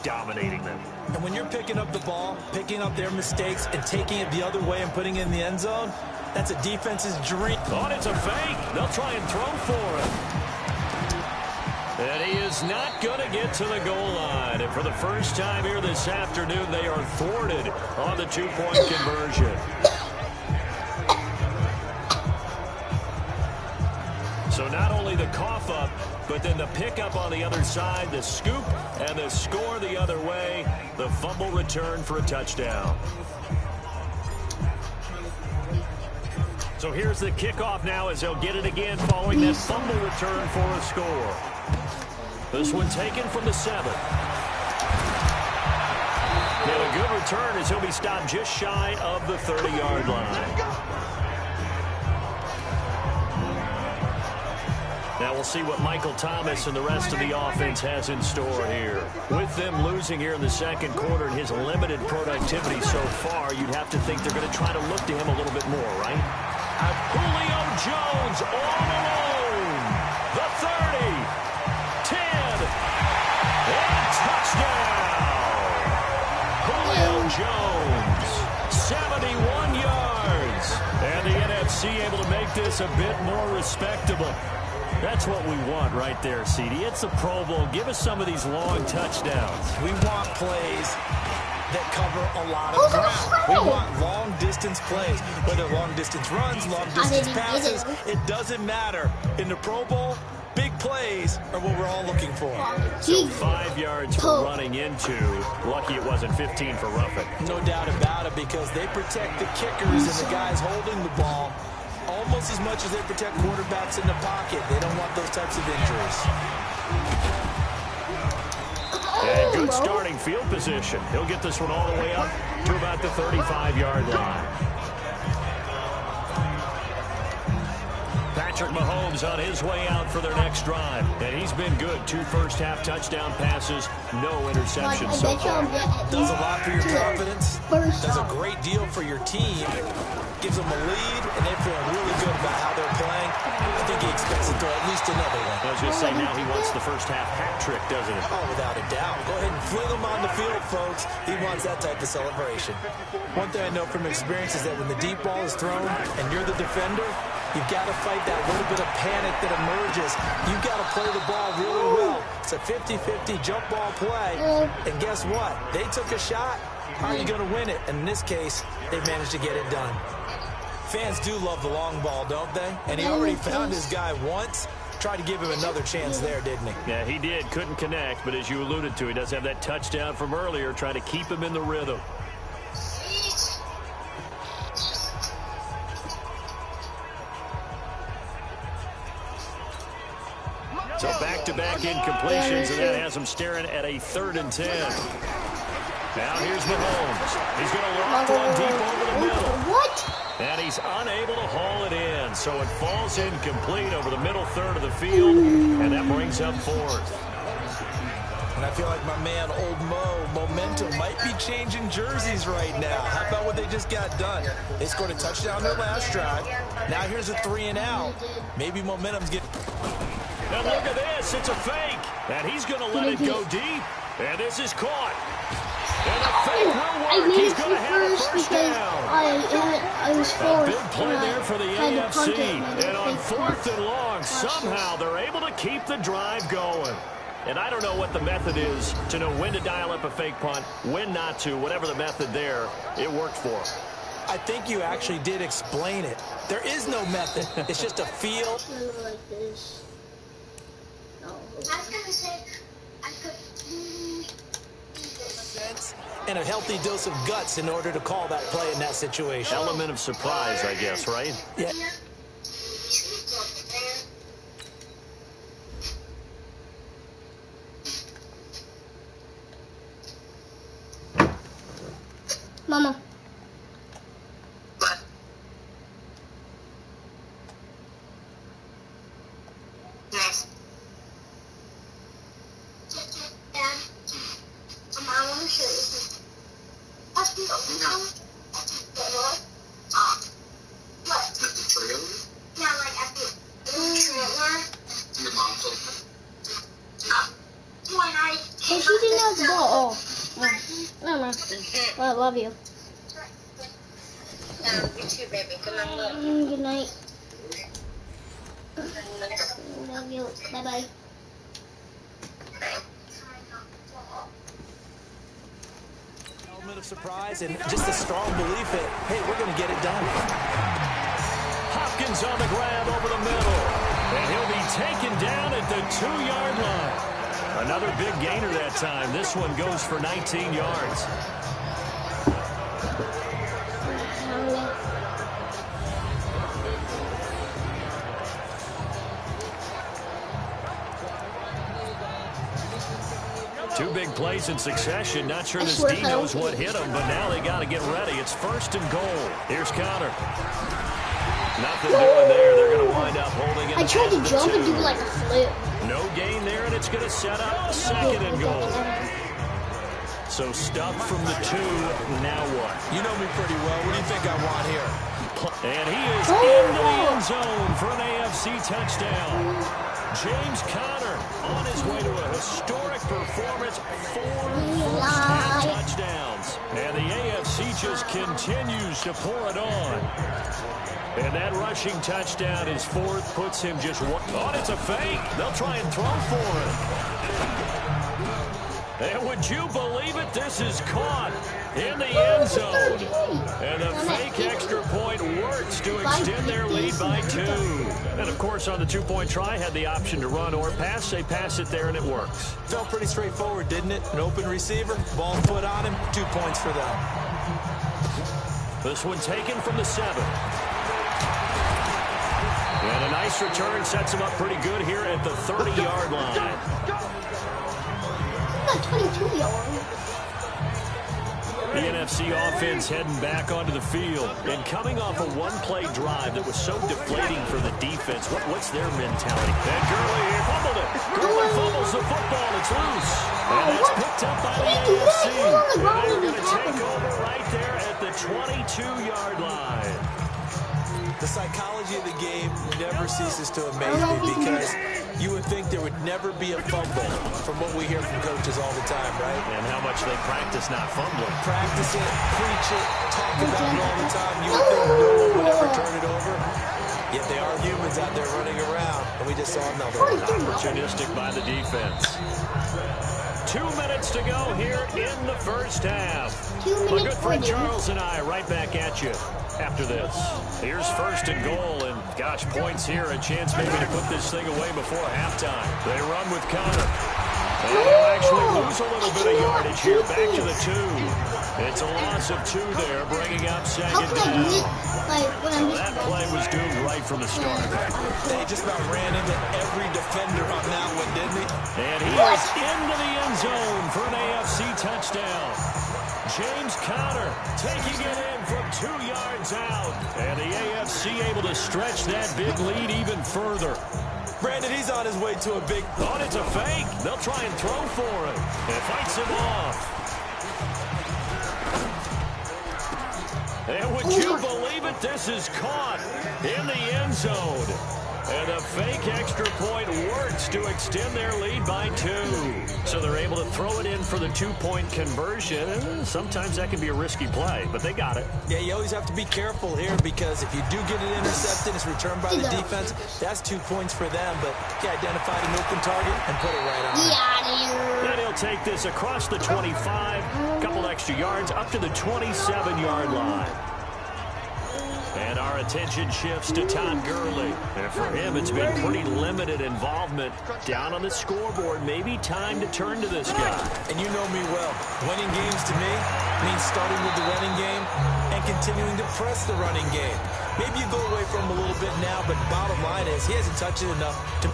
dominating them. And when you're picking up the ball, picking up their mistakes, and taking it the other way and putting it in the end zone, that's a defense's dream. Oh, it's a fake. They'll try and throw for him. And he is not going to get to the goal line. And for the first time here this afternoon, they are thwarted on the two-point conversion. So not only the cough up, but then the pickup on the other side, the scoop, and the score the other way. The fumble return for a touchdown. So here's the kickoff now as they'll get it again following that fumble return for a score. This one taken from the 7. And a good return as he'll be stopped just shy of the 30-yard line. Now we'll see what Michael Thomas and the rest of the offense has in store here. With them losing here in the second quarter and his limited productivity so far, you'd have to think they're going to try to look to him a little bit more, right? Julio Jones all alone. The 30, 10, and touchdown. Julio Jones, 71 yards. And the NFC able to make this a bit more respectable. That's what we want right there, CD. It's a Pro Bowl. Give us some of these long touchdowns. We want plays that cover a lot of ground. We want long-distance plays, whether long-distance runs, long-distance passes. It doesn't matter. In the Pro Bowl, big plays are what we're all looking for. So 5 yards for running into. Lucky it wasn't 15 for roughing. No doubt about it, because they protect the kickers and the guys holding the ball almost as much as they protect quarterbacks in the pocket. They don't want those types of injuries. And good starting field position. He'll get this one all the way up to about the 35-yard line. Patrick Mahomes on his way out for their next drive. And he's been good. 2 first-half touchdown passes, no interceptions so far. Does a lot for your confidence. Does a great deal for your team. Gives them a lead, and they're feeling really good about how they're playing. I think he expects to throw at least another one. I was going to say, now he wants the first-half hat trick, doesn't he? Oh, without a doubt. Go ahead and fling him on the field, folks. He wants that type of celebration. One thing I know from experience is that when the deep ball is thrown and you're the defender, you've got to fight that little bit of panic that emerges. You've got to play the ball really well. It's a 50-50 jump ball play. And guess what? They took a shot. How are you going to win it? And in this case, they've managed to get it done. Fans do love the long ball, don't they? And he already found his guy once. Tried to give him another chance there, didn't he? Yeah, he did. Couldn't connect, but as you alluded to, he does have that touchdown from earlier, trying to keep him in the rhythm. So back-to-back incompletions, and that has him staring at a 3rd and 10. Now here's Mahomes. He's going to lock one deep over the middle. What? And he's unable to haul it in, so it falls incomplete over the middle third of the field, and that brings up 4th. And I feel like my man, Old Mo, momentum might be changing jerseys right now. How about what they just got done? They scored a touchdown their last drive. Now here's a 3 and out. Maybe momentum's getting... Now look at this. It's a fake. And he's going to let it go deep. And this is caught. And the fake will work. He's going to have a first down. I was A big play there for the AFC. And on 4th and long, somehow they're able to keep the drive going. And I don't know what the method is to know when to dial up a fake punt, when not to, whatever the method there, it worked for him. I think you actually did explain it. There is no method. It's just a feel. Like this. No. I was going to say, I could... And a healthy dose of guts in order to call that play in that situation. Element of surprise, I guess, right? Yeah. Mama. Hey, she didn't have the ball. Mama. Well, I love you. You too, baby. Good night, love. Good night. Love you. Bye-bye. Element of surprise and just a strong belief that, hey, we're going to get it done. Hopkins on the grab over the middle. And he'll be taken down at the 2-yard line. Another big gainer that time. This one goes for 19 yards. Two big plays in succession. Not sure this D knows what hit him, but now they got to get ready. It's 1st and goal. Here's Connor. Nothing doing there. They're going to wind up holding it. I tried to jump and do like a flip. No gain there, and it's going to set up 2nd and goal. So stop from the 2. Now what? You know me pretty well. What do you think I want here? And he is into the end zone for an AFC touchdown. James Conner on his way to a historic performance. 4 first-half touchdowns. And the AFC just continues to pour it on. And that rushing touchdown is 4th, puts him just 1. Oh, it's a fake. They'll try and throw for him. And would you believe it? This is caught in the end zone. And the fake extra point works to extend their lead by 2. And, of course, on the 2-point try, had the option to run or pass. They pass it there, and it works. Felt pretty straightforward, didn't it? An open receiver, ball put on him, 2 points for them. This one taken from the 7. And a nice return sets him up pretty good here at the 30-yard line. 22 yards. The NFC offense heading back onto the field. And coming off a one-play drive that was so deflating for the defense, what's their mentality? And Gurley fumbled it. Gurley fumbles the football. It's loose. And that's picked up by the AFC. And they're going to take over right there at the 22-yard line. The psychology of the game never ceases to amaze me because you would think there would never be a fumble from what we hear from coaches all the time, right? And how much they practice not fumbling. Practice it, preach it, talk about it all the time. You would think no one would ever turn it over. Yet they are humans out there running around, and we just saw another one. Opportunistic by the defense. 2 minutes to go here in the first half. My good friend Charles and I right back at you after this. Here's 1st and goal, and gosh, points here, a chance maybe to put this thing away before halftime. They run with Connor. And they'll actually lose a little bit of yardage here, back to the 2. It's a loss of 2 there, bringing up 2nd down. So that play was doomed right from the start. They just about ran into every defender on that one, didn't he? And he is into the end zone for an AFC touchdown. James Conner taking it in from 2 yards out. And the AFC able to stretch that big lead even further. Brandon, he's on his way to a big... Oh, it's a fake. They'll try and throw for him. And fights him off. And would you believe it? This is caught in the end zone. And a fake extra point works to extend their lead by 2. So they're able to throw it in for the 2-point conversion. Sometimes that can be a risky play, but they got it. Yeah, you always have to be careful here because if you do get it intercepted, it's returned by the defense. That's 2 points for them, but he identified an open target and put it right on. Then he'll take this across the 25, a couple extra yards, up to the 27-yard line. And our attention shifts to Todd Gurley. And for him, it's been pretty limited involvement down on the scoreboard. Maybe time to turn to this guy. And you know me well. Winning games to me means starting with the running game and continuing to press the running game. Maybe you go away from him a little bit now, but bottom line is he hasn't touched it enough to...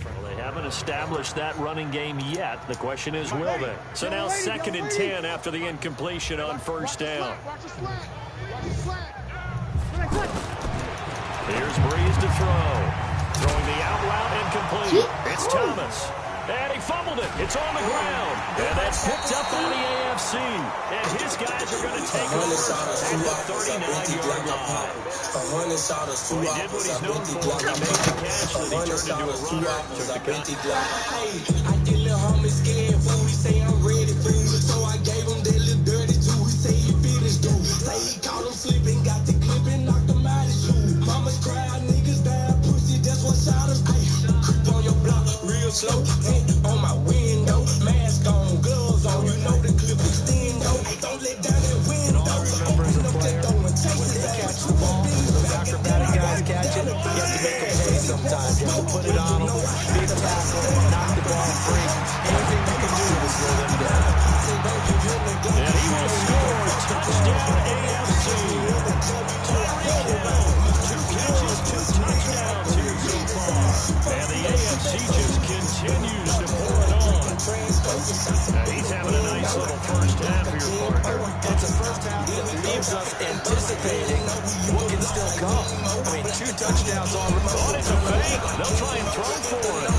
Well, they haven't established that running game yet. The question is, will they? So now 2nd and 10 after the incompletion on first down. Here's Breeze to throw. Throwing the out route incomplete. It's Thomas. And he fumbled it. It's on the ground. And that's picked up by the AFC. And his guys are going to take over at the 39-yard line. Well, he did what he's known for. He made the catch that he turned into a runner. Took the cut. I get little homie scared fool. He say I'm ready for him. So I gave him that little dirty too. He say he finished dude. Say he caught him slipping. Got the clip and knocked him out his shoe. Mama's crying, niggas down. Pussy, that's what shot him. Creep on your block real slow. On my window, mask on, gloves on, you know the clip extend, though. Don't let down that window. All I remember as a player, when they catch the ball, those acrobatic guys catch it, you have to make them pay sometimes. You have to put it on them, be a tackle, knock the ball free. Anything you can do to slow them down. And he will score. Touchdown AFC. Tyreek Hill. 2 catches, 2 touchdowns here so far. And the AFC just continues to pour it on. Now he's having a nice little first half here, partner. It's a first half that leaves us anticipating what can still come. I mean, 2 touchdowns already. Thought it's a fake. They'll try and throw for it.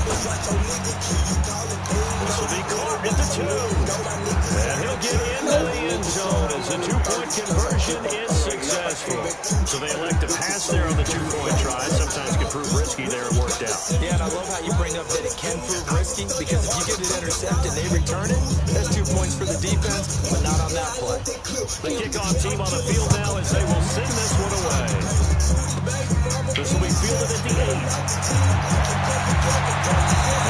This will be caught at the 2. And he'll get into the end zone as the 2-point conversion is successful. So they elect to pass there on the 2-point try. Sometimes can prove risky there. It worked out. Yeah, and I love how you bring up that it can prove risky, because if you get it intercepted and they return it, that's 2 points for the defense, but not on that play. The kickoff team on the field now as they will send this one away. This will be fielded at the 8.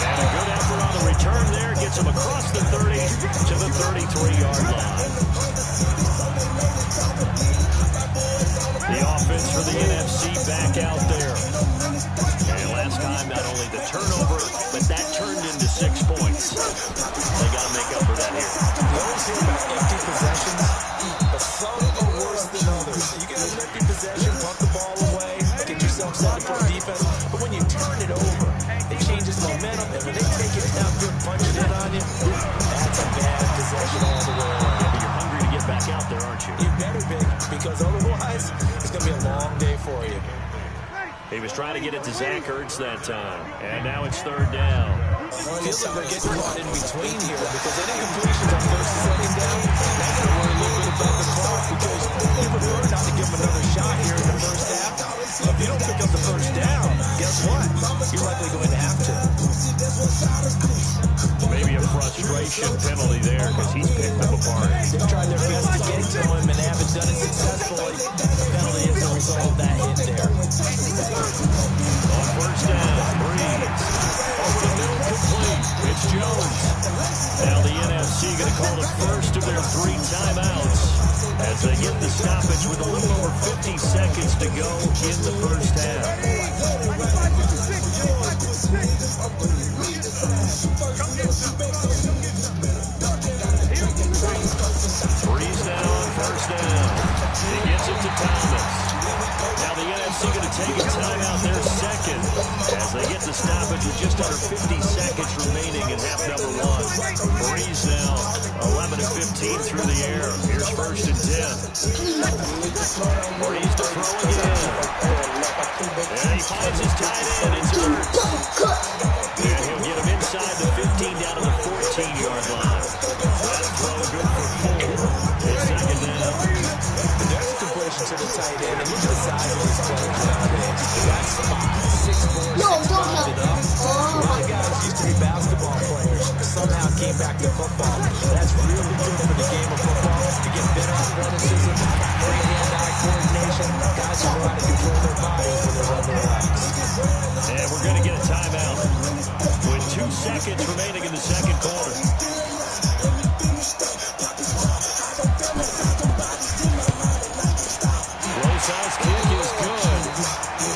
And a good effort on the return there. Gets him across the 30 to the 33-yard line. The offense for the NFC back out there. And last time, not only the turnover, but that turned into 6 points. They got to make up for that here. You always hear about empty possessions, but some are worse than others. You get an empty possession, pump the ball away, get yourself set for defense, but when you turn it over, it changes momentum, and when they take it down good, punch it in on you, that's a bad possession all the way around. But you're hungry to get back out there, aren't you? You better be, because otherwise, it's going to be a long day for you. He was trying to get it to Zach Ertz that time. And now it's 3rd down. Feels like they're getting caught in between here, because any completions on 1st and 2nd down, they're going to worry a little bit about the clock, because you prefer not to give them another shot here in the first half. If you don't pick up the first down, guess what? You're likely going to have to. Maybe a frustration penalty there because he's picked them apart. They've tried their best to get to him and haven't done it successfully. The penalty is a result of that hit there. On first down, Breeze. Over the middle, complete. It's Jones. Now the NFC going to call the first of their 3 timeouts as they get the stoppage with a little over 50 seconds to go in the first half. Breeze now on first down. He gets it to Thomas. Now the NFC going to take a timeout there second as they get the stoppage with just under 50 seconds remaining in half number 1. Breeze now 11 of 15 through the air. Here's 1st and 10. Breeze to throw again. And he finds his tight end. It's Ertz. And he'll get him inside the 15 down to the 14-yard line. That throw good for 4. It's 2nd down. There's a completion to the tight end, and look at the size of these players nowadays. That's 6'4", 6'5". No, don't help. A lot of guys used to be basketball players, somehow came back to football. That's really good for the game of football, to get better athleticism, great hand-eye coordination. Guys who know how to control their bodies when they run their routes. And we're going to get a timeout with 2 seconds remaining in the second quarter. Rosas' kick is good.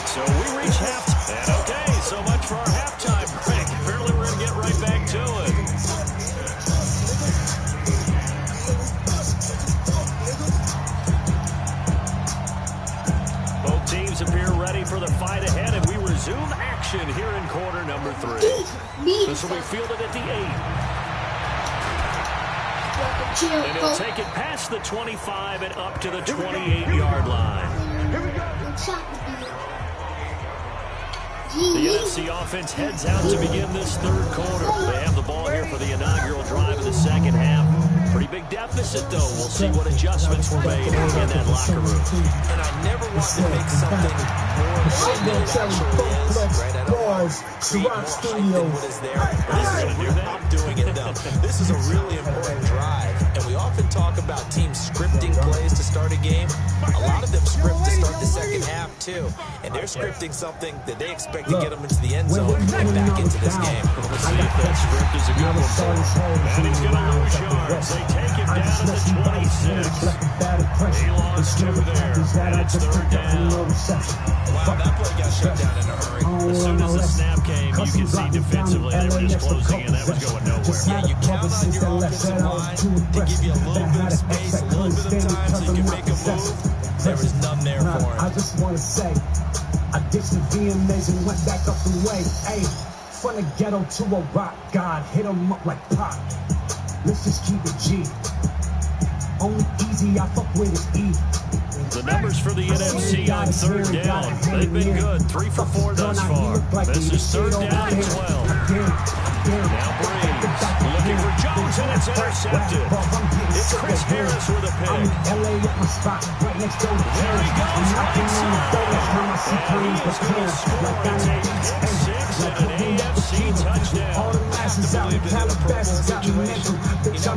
So we reach halftime. And okay, so much for our halftime break. Apparently we're going to get right back to it. Both teams appear ready for the fight ahead, and we resume resume action here in quarter number 3. This will be fielded at the 8. And he'll take it past the 25 and up to the 28-yard line. The NFC offense heads out to begin this third quarter. They have the ball here for the inaugural drive of the second half. Pretty big deficit, though. We'll see what adjustments were made in that locker room. And I never want to make something more important than it actually is. Right? I don't want to create more hype than what is there. I'm doing it, though. This is a really important drive. And we often talk about teams scripting plays to start a game. A lot of them script to start the second half, too. And they're scripting something that they expect to get them into the end zone and back into this game. We'll see if that script is a good one for him. And he's going to lose yards. They take him down to the 26. He lost 2 there. And it's third down. Wow, that play got shut down in a hurry. As soon as the snap came, you could see defensively they were just closing in. That was going nowhere. Yeah, you count on your offensive line to give you a little bit of space, a little bit of time so you can make a move. There was none there for him. I just want to say, I ditched the VMAs and went back up the way. Hey, from the ghetto to a rock god, hit 'em up like Pac. Let's just keep it G. Only easy I fuck with is E. The numbers for the NFC on third down. They've been good. 3 for 4 thus far. This is third down and 12. Now Breeze looking for Jones, and it's intercepted. It's Chris Harris with a pick. There he goes, right side. And he is going to score. It's a pick 6 and an AFC touchdown. You know,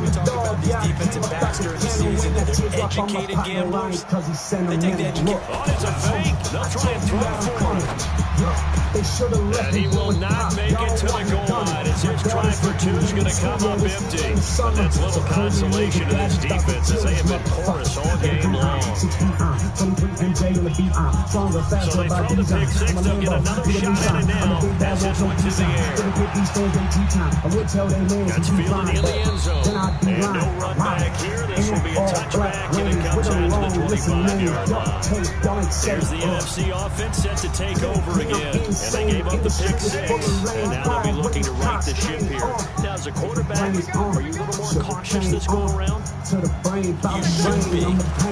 we talk about these defensive backs during the season, that they're educated gamblers. They take the education. Oh, it's a fake. They'll try and throw for him. And he will not make it to the goal line as his try for 2 is going to come up empty. But that's little consolation to this defense as they have been porous all game long. So they throw the pick 6. They'll get another shot at it now as this one's in the air. That's fielded in the end zone. And no run back here. This will be a touchback, and it comes out to the 25-yard line. There's the NFC offense set to take over again. And they gave up the pick 6. And now they'll be looking to right the ship here. Now, as a quarterback, are you a little more cautious this go-around? You should be,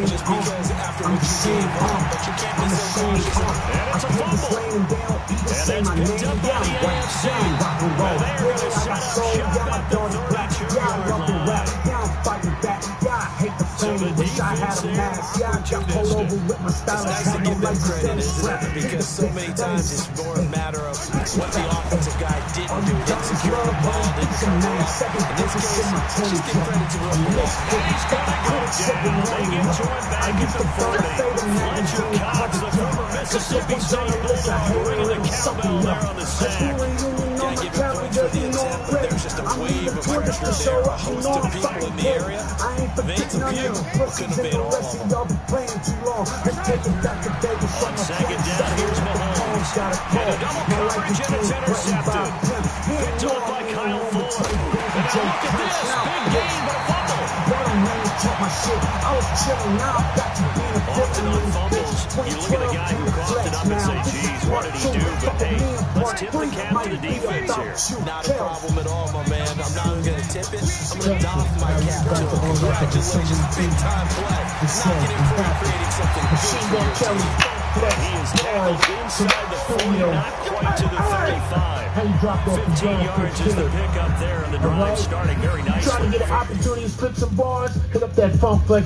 just because after what you gave up, but you can't be so cautious. And it's a fumble. And that's picked up by the AFC. Well, they're going to set up shop at the 32-yard line. So the defense there for 2 distant. It's nice to give them credit, isn't it? Because so many times it's more a matter of what the offensive guy didn't do. Didn't secure the ball, didn't come off. In this case, just give credit to what he And he's going to go down. They get to him back at the 40. Fletcher Cox, the former Mississippi State Bulldog, ringing the cowbell there on the sack. Gotta give him points for the attempt, but there's just a wave of pressure there. A host of people in the area. Veins of you couldn't have been all of them. On second down, here's Mahomes. And a double coverage, and it's intercepted. Picked off by Kyle Fuller. And now look at this. Big gain, but a fumble. Often on fumbles, you look at a guy who coughed it up and say, geez, what did he do? But hey, let's tip the cap to the defense here. Not a problem at all, my man. I'm not even going to tip it. I'm going to doff my cap to him. Congratulations, big time play. Knocking it for creating something good for your team. And he is tackled inside the 40, not quite to the 35. 15 yards is the pickup there, and the drive starting very nicely. Trying to get an opportunity to split some bars, hit up that Funk Flex.